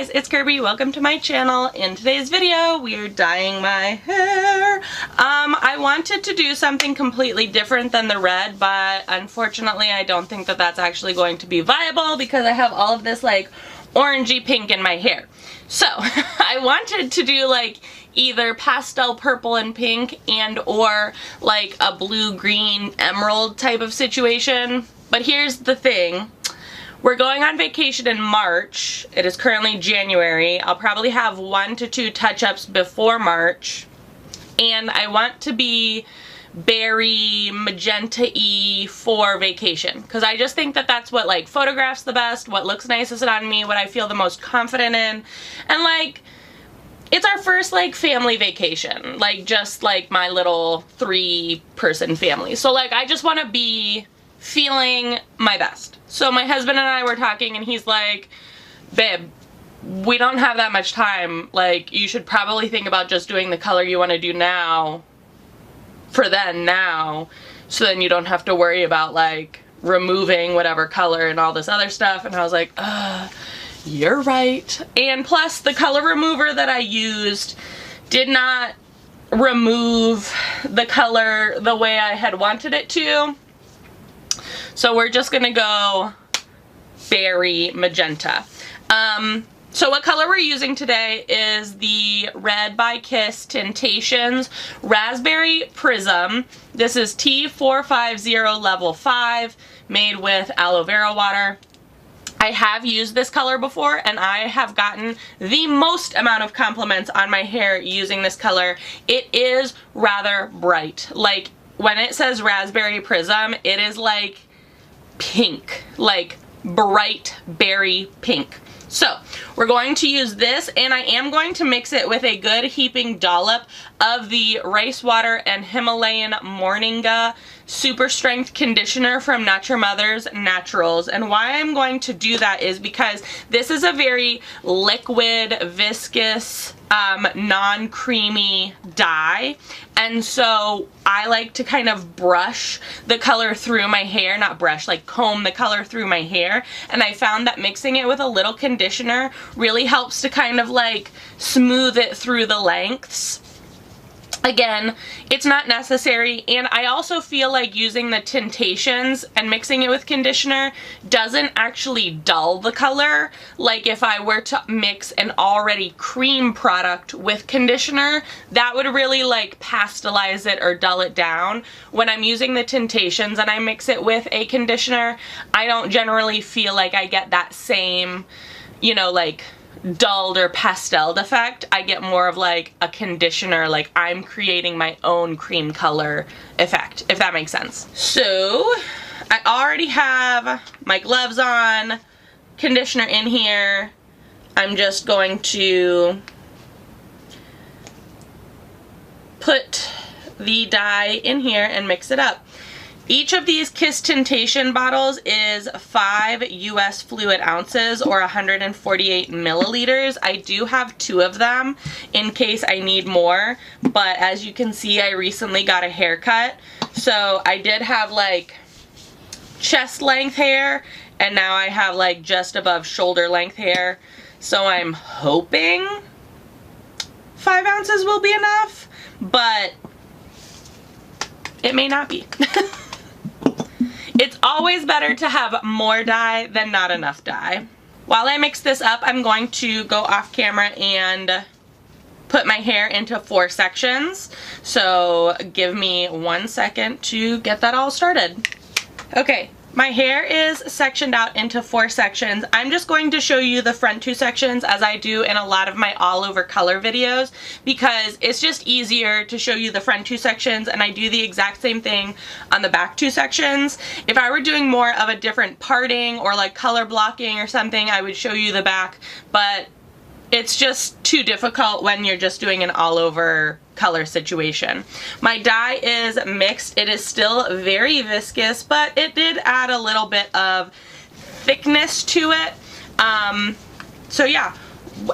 guys, it's Kirby. Welcome to my channel. In today's video, we are dyeing my hair. I wanted to do something completely different than the red, but unfortunately I don't think that that's actually going to be viable because I have all of this like orangey pink in my hair. So I wanted to do like either pastel purple and pink and or like a blue green emerald type of situation. But here's the thing. We're going on vacation in March. It is currently January. I'll probably have 1 to 2 touch-ups before March. And I want to be berry magenta-y for vacation. Because I just think that that's what like photographs the best, what looks nicest on me, what I feel the most confident in. And like, it's our first like family vacation. Like just like my little 3-person family. So like I just want to be feeling my best. So my husband and I were talking and he's like, babe, we don't have that much time. Like, you should probably think about just doing the color you want to do now for then now, so then you don't have to worry about like removing whatever color and all this other stuff. And I was like, you're right. And plus the color remover that I used did not remove the color the way I had wanted it to. So we're just gonna go berry magenta. So what color we're using today is the Red by Kiss Tintations Raspberry Prism. This is T450 level 5, made with aloe vera water. I have used this color before and I have gotten the most amount of compliments on my hair using this color. It is rather bright. Like when it says Raspberry Prism, it is like pink, like bright berry pink. So we're going to use this, and I am going to mix it with a good heaping dollop of the Rice Water and Himalayan Morninga Super Strength Conditioner from Nature Mother's Naturals. And why I'm going to do that is because this is a very liquid, viscous, non-creamy dye, and so I like to kind of brush the color through my hair, not brush, like comb the color through my hair, and I found that mixing it with a little conditioner really helps to kind of like smooth it through the lengths. Again, it's not necessary, and I also feel like using the Tintations and mixing it with conditioner doesn't actually dull the color. Like if I were to mix an already cream product with conditioner, that would really like pastelize it or dull it down. When I'm using the Tintations and I mix it with a conditioner, I don't generally feel like I get that same, you know, like dulled or pasteled effect. I get more of like a conditioner, like I'm creating my own cream color effect, if that makes sense. So I already have my gloves on, conditioner in here. I'm just going to put the dye in here and mix it up. Each of these Kiss Tintation bottles is 5 US fluid ounces or 148 milliliters. I do have 2 of them in case I need more, but as you can see, I recently got a haircut. So I did have like chest length hair, and now I have like just above shoulder length hair. So I'm hoping 5 ounces will be enough, but it may not be. It's always better to have more dye than not enough dye. While I mix this up, I'm going to go off camera and put my hair into 4 sections. So give me 1 second to get that all started. Okay, my hair is sectioned out into 4 sections. I'm just going to show you the front 2 sections as I do in a lot of my all over color videos, because it's just easier to show you the front 2 sections, and I do the exact same thing on the back 2 sections. If I were doing more of a different parting or like color blocking or something, I would show you the back, but it's just too difficult when you're just doing an all over color situation. My dye is mixed. It is still very viscous, but it did add a little bit of thickness to it. So yeah,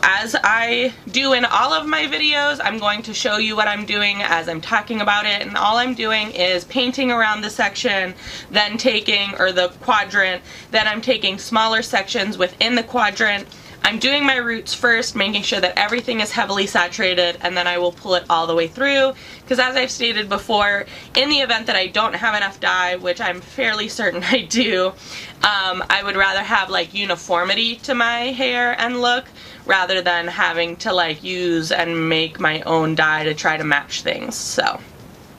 as I do in all of my videos, I'm going to show you what I'm doing as I'm talking about it, and all I'm doing is painting around the section, then taking, or the quadrant, then I'm taking smaller sections within the quadrant. I'm doing my roots first, making sure that everything is heavily saturated, and then I will pull it all the way through, because as I've stated before, in the event that I don't have enough dye, which I'm fairly certain I do, I would rather have like uniformity to my hair and look rather than having to like use and make my own dye to try to match things. So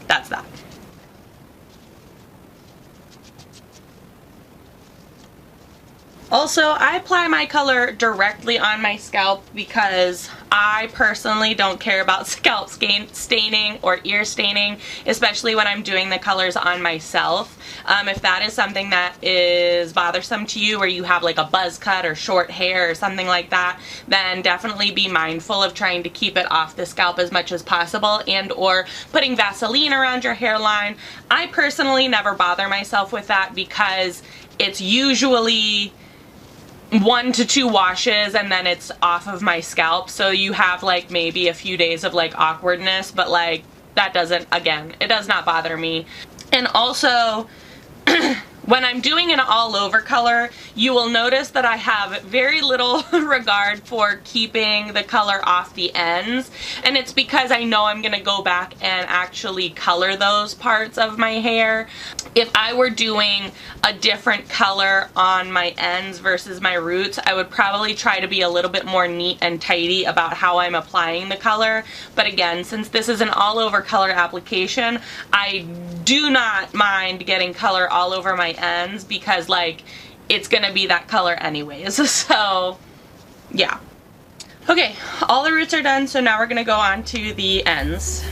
that's that. Also, I apply my color directly on my scalp because I personally don't care about scalp staining or ear staining, especially when I'm doing the colors on myself. If that is something that is bothersome to you, or you have like a buzz cut or short hair or something like that, then definitely be mindful of trying to keep it off the scalp as much as possible, and or putting Vaseline around your hairline. I personally never bother myself with that because it's usually 1 to 2 washes and then it's off of my scalp, so you have like maybe a few days of like awkwardness, but like that doesn't, again, it does not bother me. And also when I'm doing an all over color, you will notice that I have very little regard for keeping the color off the ends, and it's because I know I'm gonna go back and actually color those parts of my hair. If I were doing a different color on my ends versus my roots, I would probably try to be a little bit more neat and tidy about how I'm applying the color. But again, since this is an all over color application, I do not mind getting color all over my ends because like it's gonna be that color anyways. So yeah. Okay, all the roots are done, so now we're gonna go on to the ends.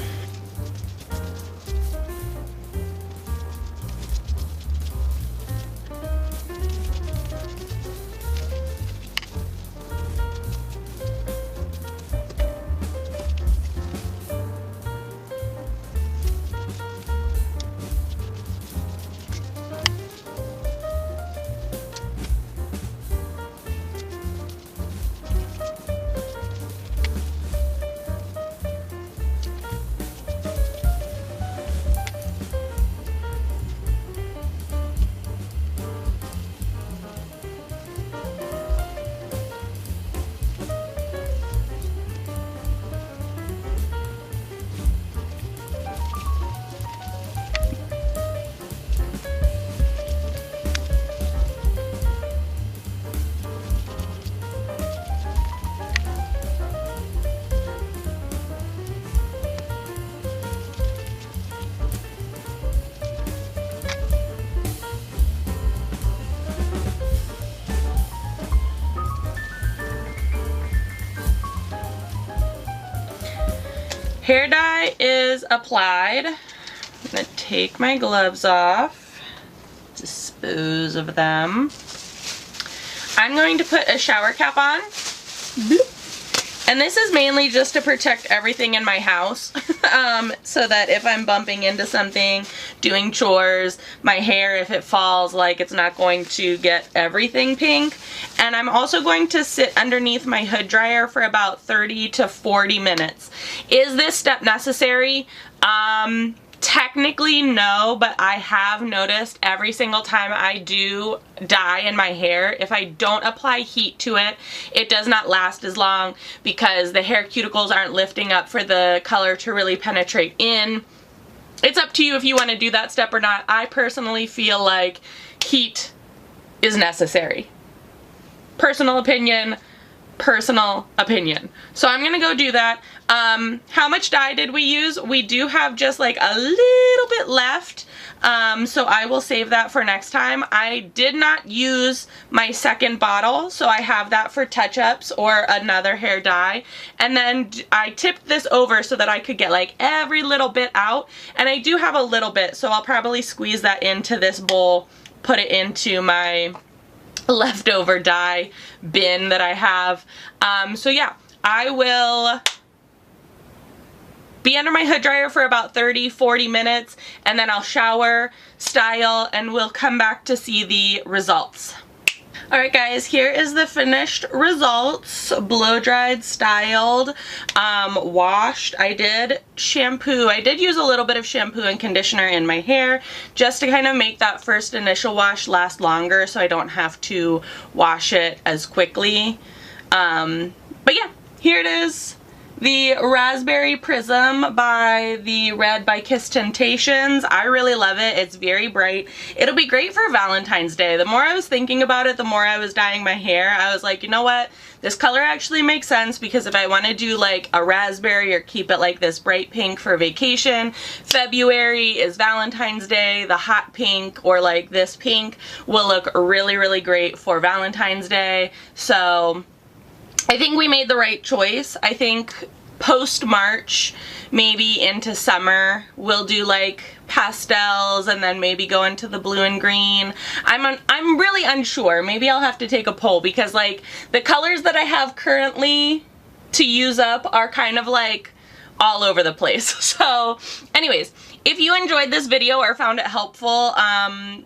Hair dye is applied. I'm gonna take my gloves off, dispose of them. I'm going to put a shower cap on. And this is mainly just to protect everything in my house, so that if I'm bumping into something, doing chores, my hair, if it falls, like it's not going to get everything pink. And I'm also going to sit underneath my hood dryer for about 30 to 40 minutes. Is this step necessary? Technically no, but I have noticed every single time I do dye in my hair, if I don't apply heat to it, it does not last as long because the hair cuticles aren't lifting up for the color to really penetrate in. It's up to you if you want to do that step or not. I personally feel like heat is necessary. Personal opinion. So I'm gonna go do that. How much dye did we use? We do have just like a little bit left, so I will save that for next time. I did not use my second bottle, so I have that for touch-ups or another hair dye. And then I tipped this over so that I could get like every little bit out, and I do have a little bit, so I'll probably squeeze that into this bowl, put it into my leftover dye bin that I have. So yeah, I will be under my hood dryer for about 30-40 minutes, and then I'll shower, style, and we'll come back to see the results. Alright guys, here is the finished results. Blow dried, styled, washed. I did shampoo. I did use a little bit of shampoo and conditioner in my hair just to kind of make that first initial wash last longer so I don't have to wash it as quickly. But yeah, here it is. The Raspberry Prism by the Red by Kiss Tintations. I really love it. It's very bright. It'll be great for Valentine's Day. The more I was thinking about it, the more I was dyeing my hair. I was like, you know what? This color actually makes sense, because if I want to do like a raspberry or keep it like this bright pink for vacation, February is Valentine's Day. The hot pink or like this pink will look really, really great for Valentine's Day. So I think we made the right choice. I think post-March, maybe into summer, we'll do like pastels and then maybe go into the blue and green. I'm really unsure. Maybe I'll have to take a poll, because like the colors that I have currently to use up are kind of like all over the place. So anyways, if you enjoyed this video or found it helpful,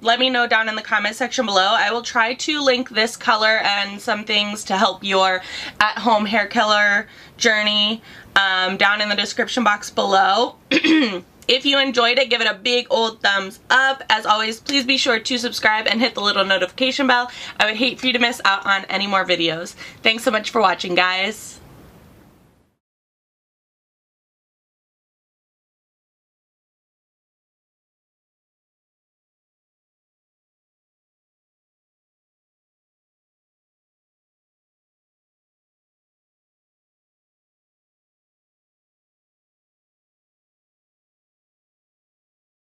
let me know down in the comment section below. I will try to link this color and some things to help your at-home hair color journey down in the description box below. If you enjoyed it, give it a big old thumbs up. As always, please be sure to subscribe and hit the little notification bell. I would hate for you to miss out on any more videos. Thanks so much for watching, guys.